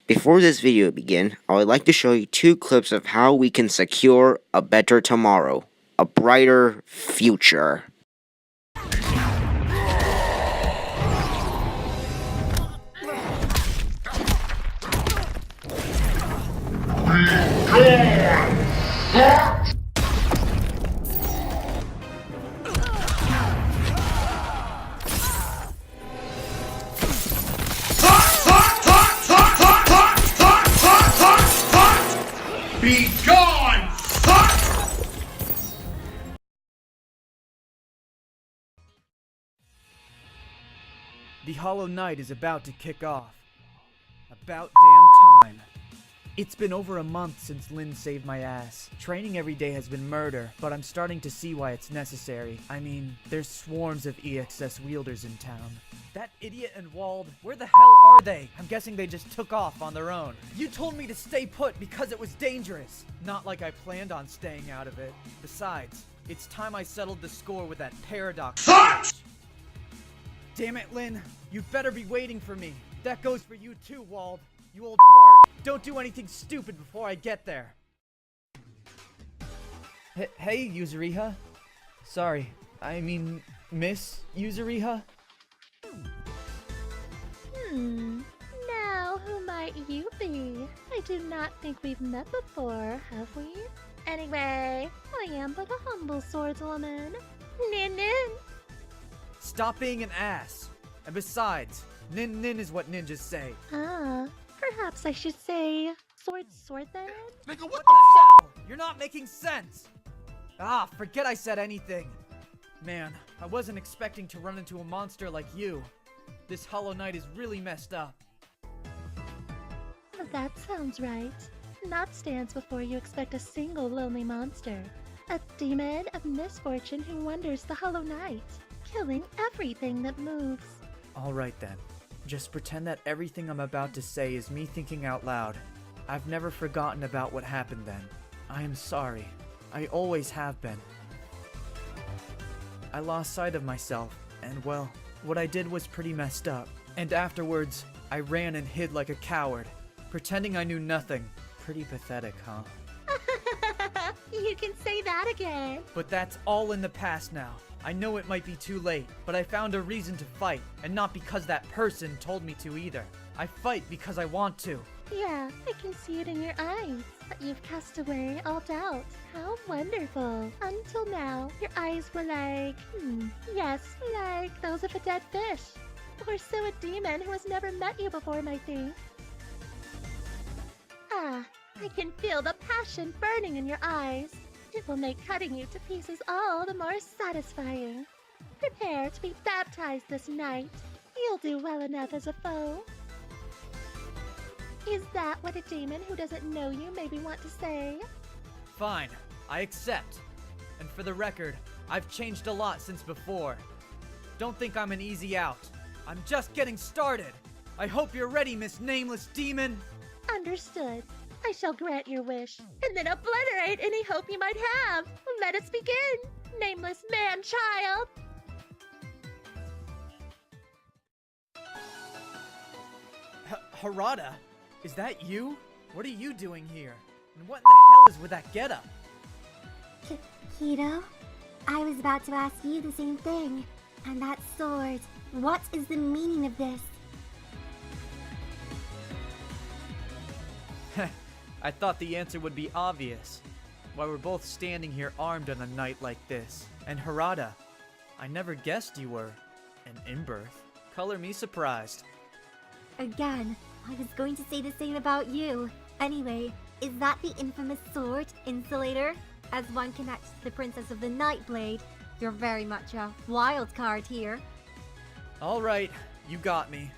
Before this video begins, I would like to show you 2 clips of how we can secure a better tomorrow, a brighter future. Be gone, Thot! The Hollow Knight is about to kick off. About damn time. It's been over a month since Lynn saved my ass. Training every day has been murder, but I'm starting to see why it's necessary. I mean, there's swarms of EXS wielders in town. That idiot and Wald, where the hell are they? I'm guessing they just took off on their own. You told me to stay put because it was dangerous. Not like I planned on staying out of it. Besides, it's time I settled the score with that paradox. Thot! Damn it, Lynn. You better be waiting for me. That goes for you too, Wald. You old fart. Don't do anything stupid before I get there. Hey, Yuzuriha. Sorry, I mean, Miss Yuzuriha? Now, who might you be? I do not think we've met before, have we? Anyway, I am but a humble swordswoman. Nin nin. Stop being an ass. And besides, nin nin is what ninjas say. Perhaps I should say sword then? Nigga, What the hell? You're not making sense. Forget I said anything. Man, I wasn't expecting to run into a monster like you. This Hollow Knight is really messed up. That sounds right. Not stands before you expect a single lonely monster. A demon of misfortune who wanders the Hollow Knight, killing everything that moves. Alright then. Just pretend that everything I'm about to say is me thinking out loud. I've never forgotten about what happened then. I am sorry. I always have been. I lost sight of myself, and well, what I did was pretty messed up. And afterwards, I ran and hid like a coward, pretending I knew nothing. Pretty pathetic, huh? You can say that again. But that's all in the past now. I know it might be too late, but I found a reason to fight, and not because that person told me to either. I fight because I want to. Yeah, I can see it in your eyes. But you've cast away all doubt. How wonderful. Until now, your eyes were like, yes, like those of a dead fish. Or so a demon who has never met you before might think. I can feel the passion burning in your eyes. It will make cutting you to pieces all the more satisfying. Prepare to be baptized this night. You'll do well enough as a foe. Is that what a demon who doesn't know you maybe want to say? Fine, I accept. And for the record, I've changed a lot since before. Don't think I'm an easy out. I'm just getting started. I hope you're ready, Miss Nameless Demon. Understood. I shall grant your wish, and then obliterate any hope you might have. Let us begin, nameless man-child. Harada? Is that you? What are you doing here? And what in the hell is with that getup? Hito, I was about to ask you the same thing. And that sword, what is the meaning of this? I thought the answer would be obvious. Why we're both standing here armed on a night like this. And Harada, I never guessed you were an in-birth. Color me surprised. Again, I was going to say the same about you. Anyway, is that the infamous sword, Insulator? As one connects to the Princess of the Nightblade, you're very much a wild card here. Alright, you got me.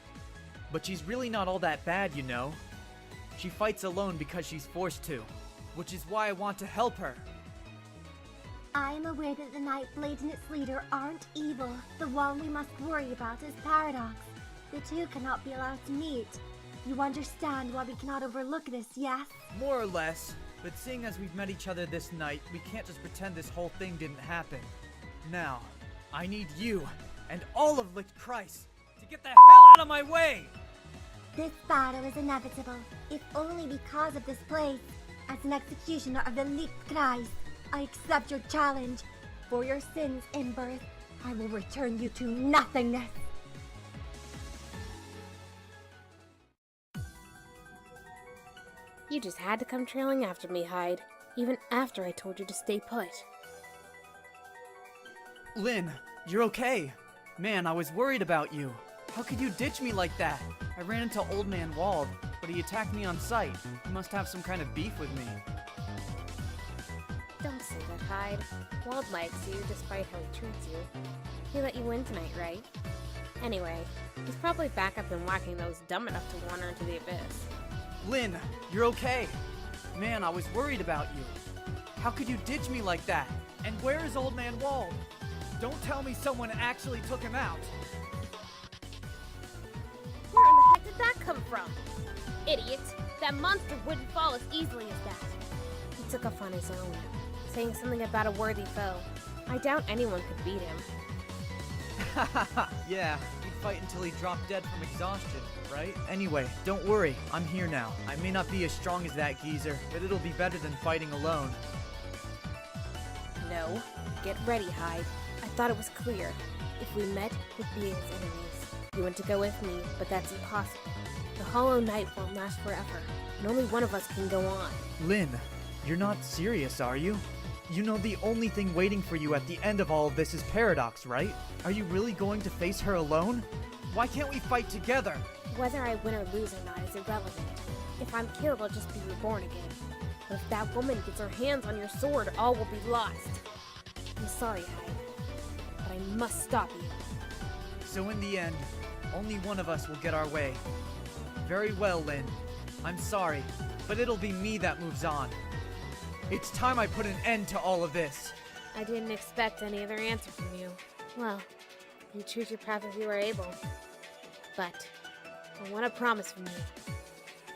But she's really not all that bad, you know. She fights alone because she's forced to, which is why I want to help her. I am aware that the Nightblade and its leader aren't evil. The one we must worry about is Paradox. The two cannot be allowed to meet. You understand why we cannot overlook this, yes? More or less, but seeing as we've met each other this night, we can't just pretend this whole thing didn't happen. Now, I need you, and all of Licht Christ, to get the hell out of my way! This battle is inevitable, if only because of this place. As an executioner of the Lichtkreis, I accept your challenge. For your sins in birth, I will return you to nothingness. You just had to come trailing after me, Hyde, even after I told you to stay put. Lynn, you're okay. Man, I was worried about you. How could you ditch me like that? I ran into Old Man Wald, but he attacked me on sight. He must have some kind of beef with me. Don't say that, Hyde. Wald likes you, despite how he treats you. He let you in tonight, right? Anyway, he's probably back up and whacking those dumb enough to wander into the abyss. Lynn, you're okay. Man, I was worried about you. How could you ditch me like that? And where is Old Man Wald? Don't tell me someone actually took him out. Where in the heck did that come from? Idiot! That monster wouldn't fall as easily as that. He took off on his own, saying something about a worthy foe. I doubt anyone could beat him. Yeah, he'd fight until he dropped dead from exhaustion, right? Anyway, don't worry, I'm here now. I may not be as strong as that geezer, but it'll be better than fighting alone. No. Get ready, Hyde. I thought it was clear. If we met, we'd be as enemies. You want to go with me, but that's impossible. The Hollow Night won't last forever, and only one of us can go on. Lynn, you're not serious, are you? You know the only thing waiting for you at the end of all of this is Paradox, right? Are you really going to face her alone? Why can't we fight together? Whether I win or lose or not is irrelevant. If I'm killed, I'll just be reborn again. But if that woman gets her hands on your sword, all will be lost. I'm sorry, Hyde, but I must stop you. So in the end, only one of us will get our way. Very well, Lynn. I'm sorry, but it'll be me that moves on. It's time I put an end to all of this. I didn't expect any other answer from you. Well, you choose your path as you are able. But I want a promise from you.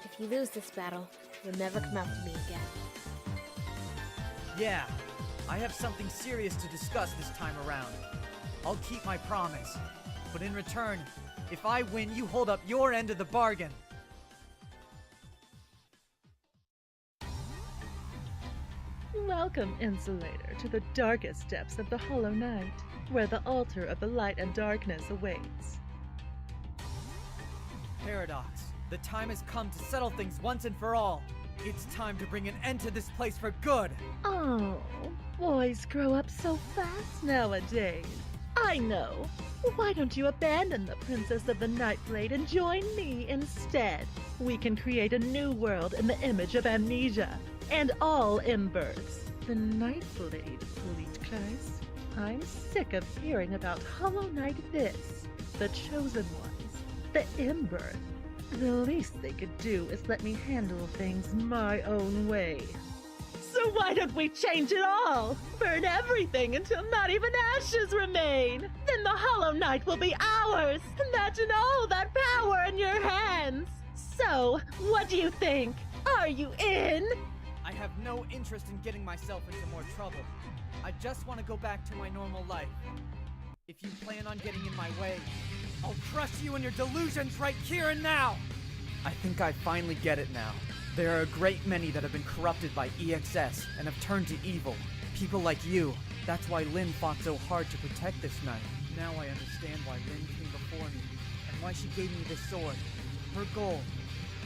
If you lose this battle, you'll never come after me again. Yeah, I have something serious to discuss this time around. I'll keep my promise. But in return, if I win, you hold up your end of the bargain. Welcome, Insulator, to the darkest depths of the Hollow Night, where the altar of the light and darkness awaits. Paradox, the time has come to settle things once and for all. It's time to bring an end to this place for good. Oh, boys grow up so fast nowadays. I know. Why don't you abandon the Princess of the Nightblade and join me instead? We can create a new world in the image of Amnesia and all embers. The Nightblade, Lichtkreis. I'm sick of hearing about Hollow Knight this, the Chosen Ones, the Ember. The least they could do is let me handle things my own way. So why don't we change it all? Burn everything until not even ashes remain. Then the Hollow Knight will be ours. Imagine all that power in your hands. So, what do you think? Are you in? I have no interest in getting myself into more trouble. I just want to go back to my normal life. If you plan on getting in my way, I'll crush you and your delusions right here and now! I think I finally get it now. There are a great many that have been corrupted by EXS and have turned to evil. People like you. That's why Lynn fought so hard to protect this knight. Now I understand why Lynn came before me, and why she gave me this sword. Her goal,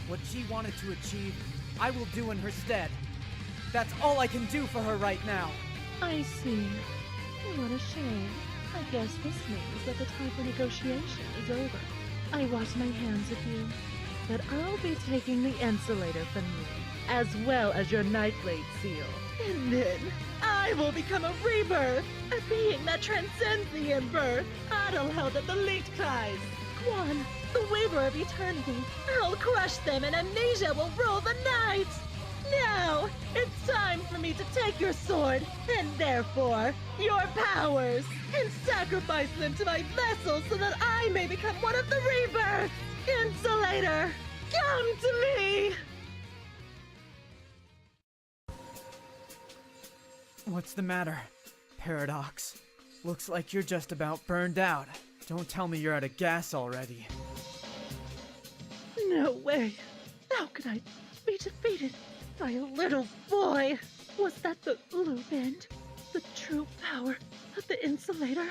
what she wanted to achieve, I will do in her stead. That's all I can do for her right now. I see. What a shame. I guess this means that the time for negotiation is over. I wash my hands of you, but I'll be taking the insulator from you, as well as your Nightblade seal. And then I will become a rebirth, a being that transcends the Ember. Idle held at the Lichtkreis. One, the Weaver of Eternity. I'll crush them and Amnesia will rule the night. Now, it's time for me to take your sword, and therefore, your powers, and sacrifice them to my vessel so that I may become one of the rebirths! Insulator, come to me! What's the matter? Paradox. Looks like you're just about burned out. Don't tell me you're out of gas already. No way. How could I be defeated by a little boy? Was that the loop end? The true power of the insulator?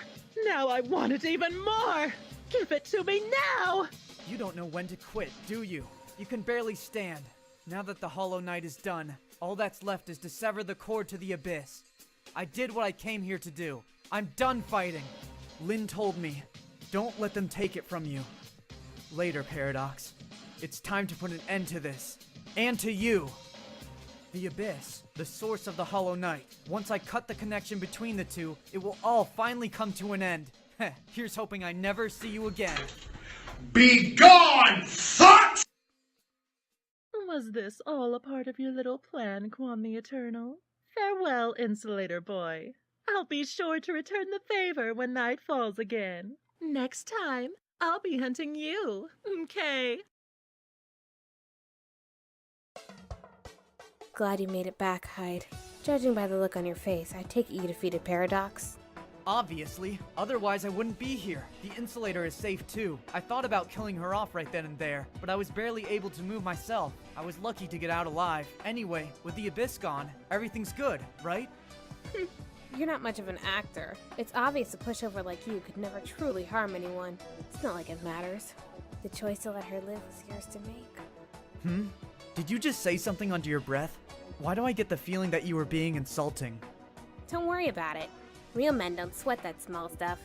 Now I want it even more! Give it to me now! You don't know when to quit, do you? You can barely stand. Now that the Hollow Knight is done, all that's left is to sever the cord to the abyss. I did what I came here to do. I'm done fighting. Lynn told me, don't let them take it from you. Later, Paradox. It's time to put an end to this. And to you. The abyss, the source of the Hollow Knight. Once I cut the connection between the two, it will all finally come to an end. Here's hoping I never see you again. Be gone, Thots! Was this all a part of your little plan, Quan the Eternal? Farewell, Insulator Boy. I'll be sure to return the favor when night falls again. Next time, I'll be hunting you, okay? Glad you made it back, Hyde. Judging by the look on your face, I take it you defeated Paradox. Obviously. Otherwise, I wouldn't be here. The insulator is safe too. I thought about killing her off right then and there, but I was barely able to move myself. I was lucky to get out alive. Anyway, with the abyss gone, everything's good, right? You're not much of an actor. It's obvious a pushover like you could never truly harm anyone. It's not like it matters. The choice to let her live was yours to make. Did you just say something under your breath? Why do I get the feeling that you were being insulting? Don't worry about it. Real men don't sweat that small stuff.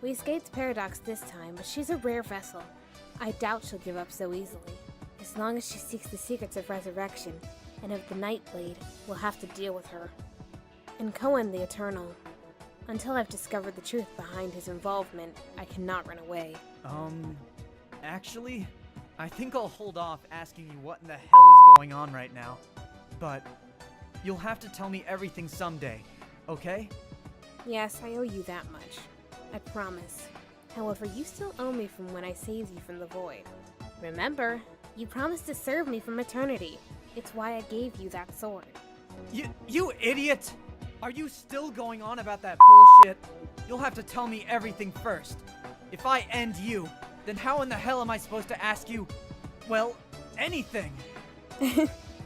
We escaped Paradox this time, but she's a rare vessel. I doubt she'll give up so easily. As long as she seeks the secrets of resurrection and of the Nightblade, we'll have to deal with her. And Cohen the Eternal. Until I've discovered the truth behind his involvement, I cannot run away. Actually, I think I'll hold off asking you what in the hell is going on right now. But you'll have to tell me everything someday, okay? Yes, I owe you that much. I promise. However, you still owe me from when I saved you from the void. Remember, you promised to serve me from eternity. It's why I gave you that sword. You idiot! Are you still going on about that bullshit? You'll have to tell me everything first. If I end you, then how in the hell am I supposed to ask you, well, anything?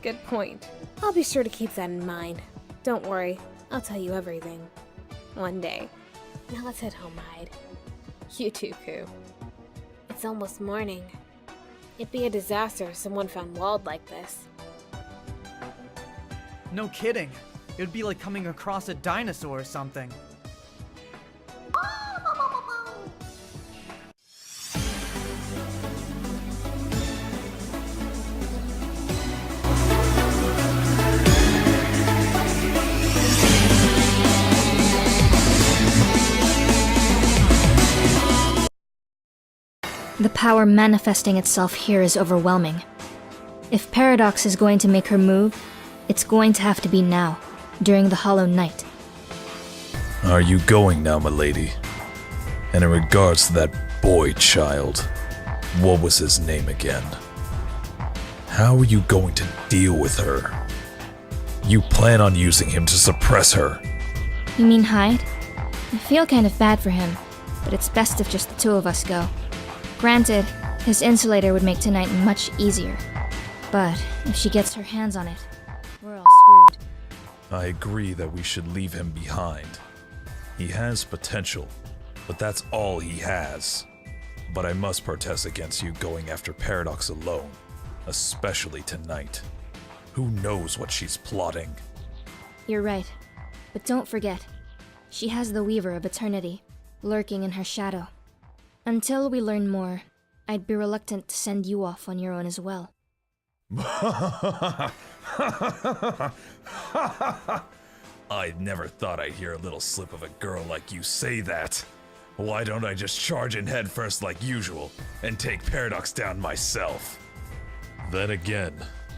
Good point. I'll be sure to keep that in mind. Don't worry, I'll tell you everything. One day. Now let's head home, Hyde. You too, Koo. It's almost morning. It'd be a disaster if someone found Wald like this. No kidding. It would be like coming across a dinosaur or something. The power manifesting itself here is overwhelming. If Paradox is going to make her move, it's going to have to be now, during the Hollow Night. Are you going now, milady? And in regards to that boy child, what was his name again? How are you going to deal with her? You plan on using him to suppress her. You mean Hyde? I feel kind of bad for him, but it's best if just the two of us go. Granted, his insulator would make tonight much easier. But if she gets her hands on it, we're all screwed. I agree that we should leave him behind. He has potential, but that's all he has. But I must protest against you going after Paradox alone, especially tonight. Who knows what she's plotting? You're right. But don't forget, she has the Weaver of Eternity, lurking in her shadow. Until we learn more, I'd be reluctant to send you off on your own as well. I never thought I'd hear a little slip of a girl like you say that. Why don't I just charge in head first like usual and take Paradox down myself? Then again,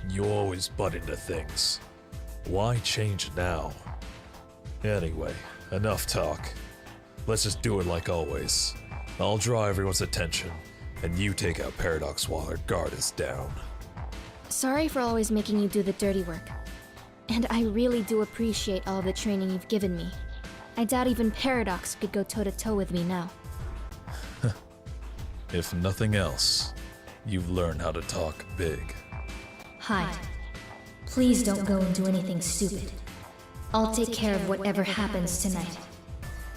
you always butt into things. Why change now? Anyway, enough talk. Let's just do it like always. I'll draw everyone's attention, and you take out Paradox while her guard is down. Sorry for always making you do the dirty work. And I really do appreciate all of the training you've given me. I doubt even Paradox could go toe-to-toe with me now. If nothing else, You've learned how to talk big. Hyde, please don't go into anything stupid. I'll take care of whatever happens tonight.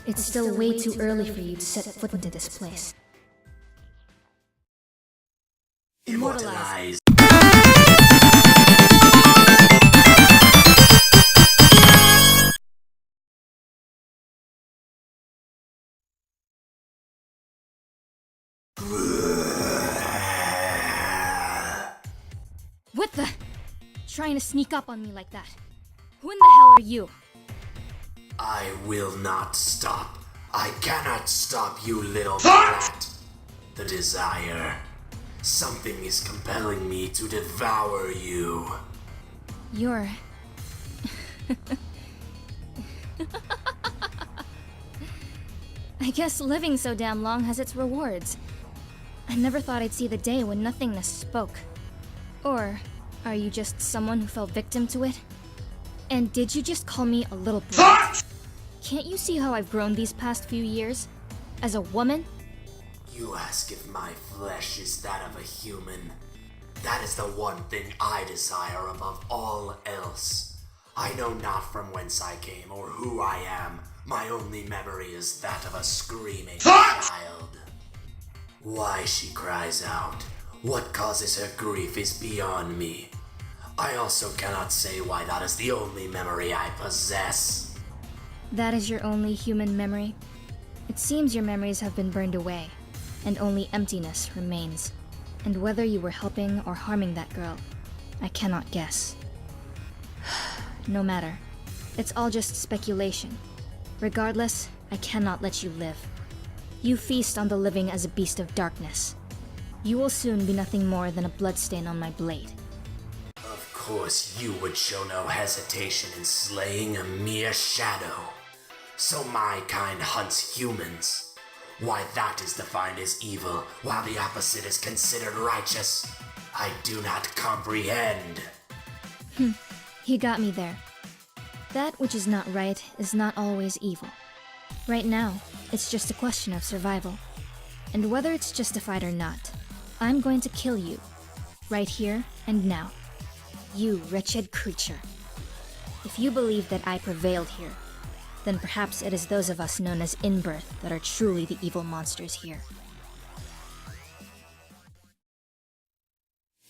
It's still way too early for you to set foot into this place. Immortalize. What the? Trying to sneak up on me like that. Who in the hell are you? I will not stop. I cannot stop you, little Thots! brat. The desire. Something is compelling me to devour you. You're... I guess living so damn long has its rewards. I never thought I'd see the day when nothingness spoke. Or are you just someone who fell victim to it? And did you just call me a little brat? Can't you see how I've grown these past few years? As a woman? You ask if my flesh is that of a human. That is the one thing I desire above all else. I know not from whence I came or who I am. My only memory is that of a screaming child. Why she cries out, what causes her grief is beyond me. I also cannot say why that is the only memory I possess. That is your only human memory? It seems your memories have been burned away, and only emptiness remains. And whether you were helping or harming that girl, I cannot guess. No matter. It's all just speculation. Regardless, I cannot let you live. You feast on the living as a beast of darkness. You will soon be nothing more than a bloodstain on my blade. Of course you would show no hesitation in slaying a mere shadow. So my kind hunts humans. Why that is defined as evil, while the opposite is considered righteous, I do not comprehend. He got me there. That which is not right is not always evil. Right now, it's just a question of survival. And whether it's justified or not, I'm going to kill you. Right here and now. You wretched creature. If you believe that I prevailed here, then perhaps it is those of us known as inbirth that are truly the evil monsters here.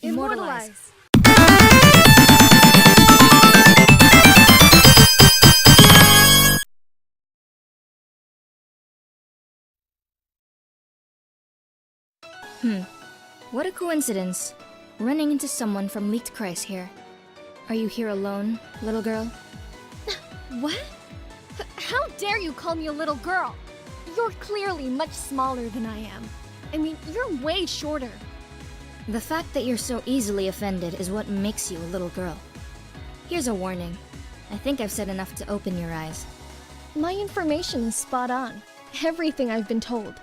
Immortalize. What a coincidence. Running into someone from Leaked Christ here. Are you here alone, little girl? What? How dare you call me a little girl? You're clearly much smaller than I am. I mean, you're way shorter. The fact that you're so easily offended is what makes you a little girl. Here's a warning. I think I've said enough to open your eyes. My information is spot on. Everything I've been told.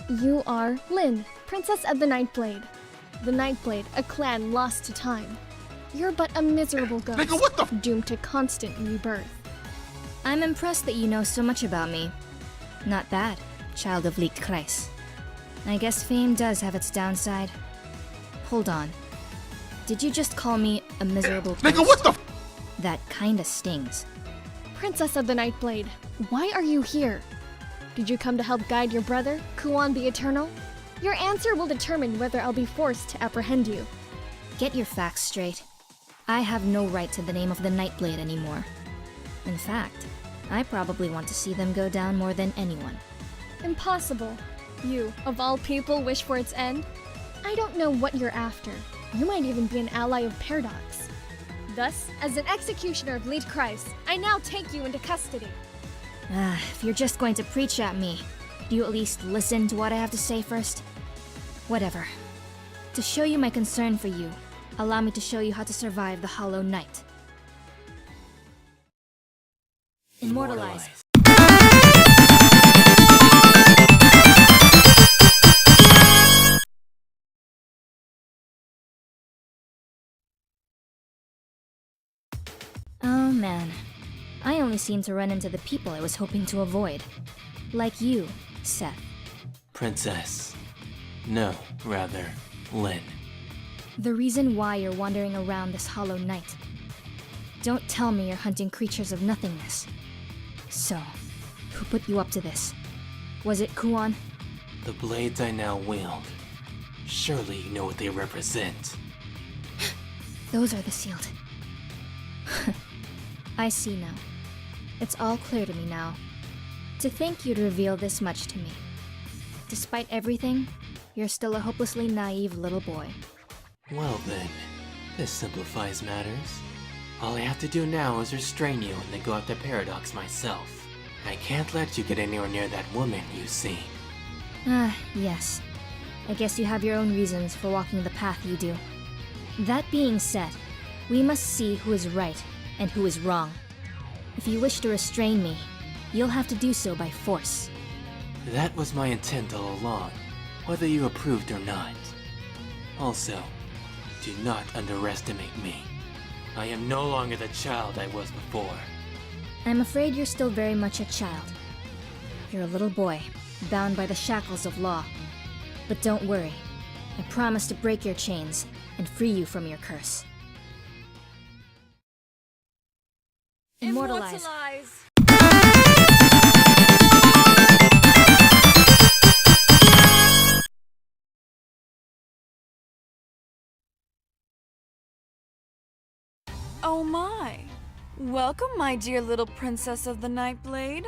You are Lynn, Princess of the Nightblade. The Nightblade, a clan lost to time. You're but a miserable ghost, Nigga, what the doomed to constant rebirth. I'm impressed that you know so much about me. Not bad, child of Leaked Christ. I guess fame does have its downside. Hold on. Did you just call me a miserable ghost? Nigga, what the That kinda stings. Princess of the Nightblade, why are you here? Did you come to help guide your brother, Kuan the Eternal? Your answer will determine whether I'll be forced to apprehend you. Get your facts straight. I have no right to the name of the Nightblade anymore. In fact, I probably want to see them go down more than anyone. Impossible. You, of all people, wish for its end? I don't know what you're after. You might even be an ally of Paradox. Thus, as an executioner of Lead Christ, I now take you into custody. If you're just going to preach at me, do you at least listen to what I have to say first? Whatever. To show you my concern for you, allow me to show you how to survive the Hollow Night. Immortalize. Oh man. I only seem to run into the people I was hoping to avoid. Like you, Seth. Princess. No, rather, Lynn. The reason why you're wandering around this hollow night. Don't tell me you're hunting creatures of nothingness. So, who put you up to this? Was it Kuon? The blades I now wield. Surely you know what they represent. Those are the sealed. I see now. It's all clear to me now. To think you'd reveal this much to me. Despite everything, you're still a hopelessly naive little boy. Well then, this simplifies matters. All I have to do now is restrain you and then go after Paradox myself. I can't let you get anywhere near that woman, you see. Ah, yes. I guess you have your own reasons for walking the path you do. That being said, we must see who is right and who is wrong. If you wish to restrain me, you'll have to do so by force. That was my intent all along, whether you approved or not. Also, do not underestimate me. I am no longer the child I was before. I'm afraid you're still very much a child. You're a little boy, bound by the shackles of law. But don't worry. I promise to break your chains and free you from your curse. Immortalize. Oh my! Welcome, my dear little princess of the Nightblade.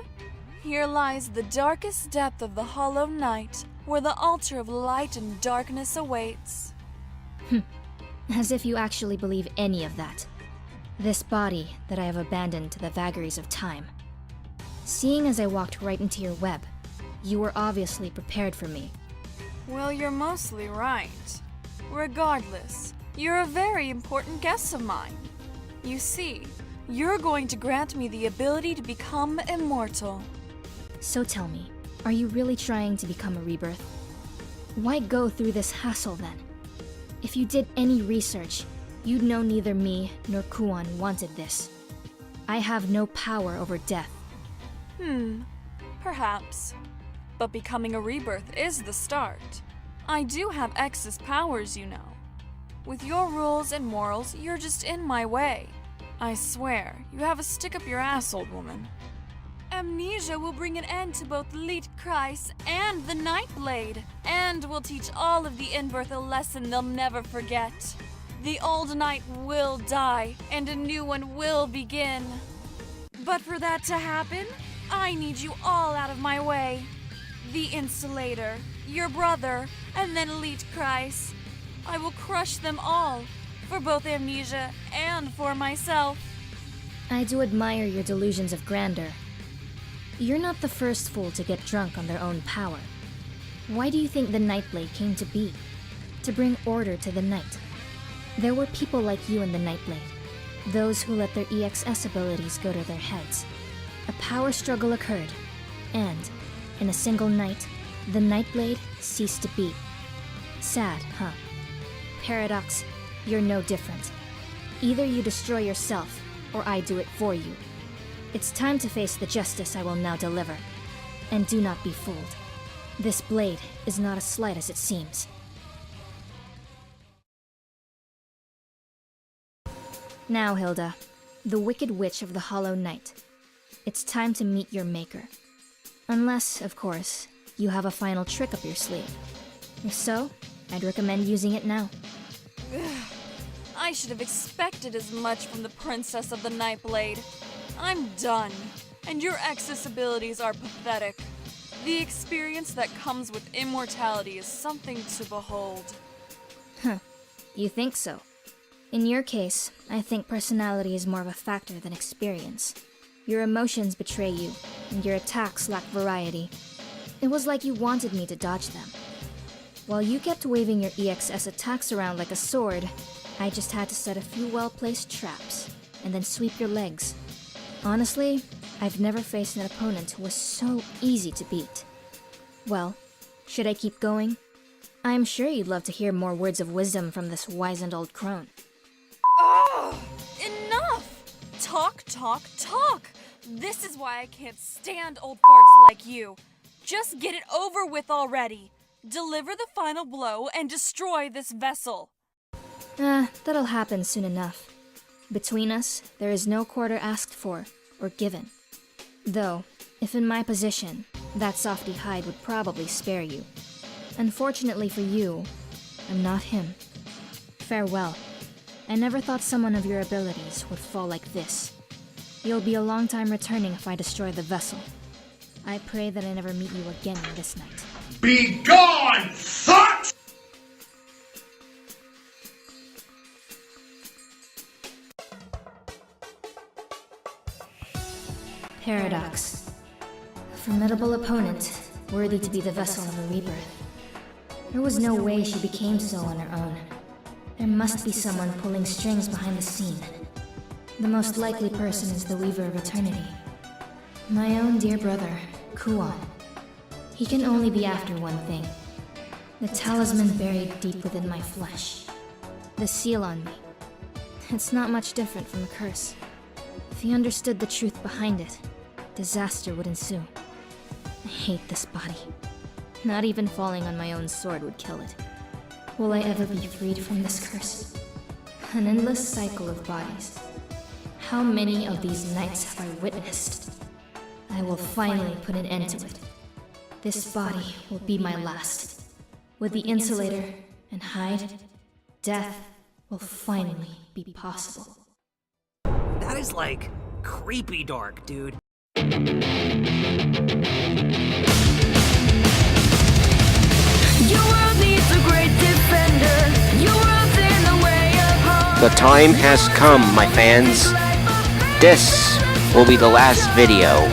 Here lies the darkest depth of the hollow night, where the altar of light and darkness awaits. As if you actually believe any of that. This body that I have abandoned to the vagaries of time. Seeing as I walked right into your web, you were obviously prepared for me. Well, you're mostly right. Regardless, you're a very important guest of mine. You see, you're going to grant me the ability to become immortal. So tell me, are you really trying to become a rebirth? Why go through this hassle then? If you did any research, you'd know neither me nor Kuon wanted this. I have no power over death. Perhaps. But becoming a rebirth is the start. I do have excess powers, you know. With your rules and morals, you're just in my way. I swear, you have a stick up your ass, old woman. Amnesia will bring an end to both Leet Kreis and the Nightblade, and will teach all of the Inbirth a lesson they'll never forget. The old knight will die, and a new one will begin. But for that to happen, I need you all out of my way. The Insulator, your brother, and then Leet Kreis. I will crush them all, for both Amnesia and for myself. I do admire your delusions of grandeur. You're not the first fool to get drunk on their own power. Why do you think the Nightblade came to be? To bring order to the night. There were people like you in the Nightblade, those who let their EXS abilities go to their heads. A power struggle occurred, and, in a single night, the Nightblade ceased to be. Sad, huh? Paradox, you're no different. Either you destroy yourself, or I do it for you. It's time to face the justice I will now deliver. And do not be fooled. This blade is not as slight as it seems. Now, Hilda, the Wicked Witch of the Hollow Night. It's time to meet your maker. Unless, of course, you have a final trick up your sleeve. If so, I'd recommend using it now. I should have expected as much from the Princess of the Nightblade. I'm done, and your excess abilities are pathetic. The experience that comes with immortality is something to behold. Huh, you think so? In your case, I think personality is more of a factor than experience. Your emotions betray you, and your attacks lack variety. It was like you wanted me to dodge them. While you kept waving your EXS attacks around like a sword, I just had to set a few well-placed traps, and then sweep your legs. Honestly, I've never faced an opponent who was so easy to beat. Well, should I keep going? I'm sure you'd love to hear more words of wisdom from this wizened old crone. Oh, enough! Talk, talk, talk! This is why I can't stand old farts like you. Just get it over with already. Deliver the final blow and destroy this vessel. That'll happen soon enough. Between us, there is no quarter asked for or given. Though, if in my position, that softy hide would probably spare you. Unfortunately for you, I'm not him. Farewell. I never thought someone of your abilities would fall like this. You'll be a long time returning if I destroy the vessel. I pray that I never meet you again this night. Be gone, Thots! Paradox. A formidable opponent, worthy to be the vessel of a rebirth. There was no way she became so on her own. There must be someone pulling strings behind the scene. The most likely person is the Weaver of Eternity. My own dear brother, Kuon. He can only be after one thing. The talisman buried deep within my flesh. The seal on me. It's not much different from a curse. If he understood the truth behind it, disaster would ensue. I hate this body. Not even falling on my own sword would kill it. Will I ever be freed from this curse? An endless cycle of bodies. How many of these nights have I witnessed? I will finally put an end to it. This body will be my last. With the insulator and hide, death will finally be possible. That is like creepy dark, dude. The time has come, my fans. This will be the last video.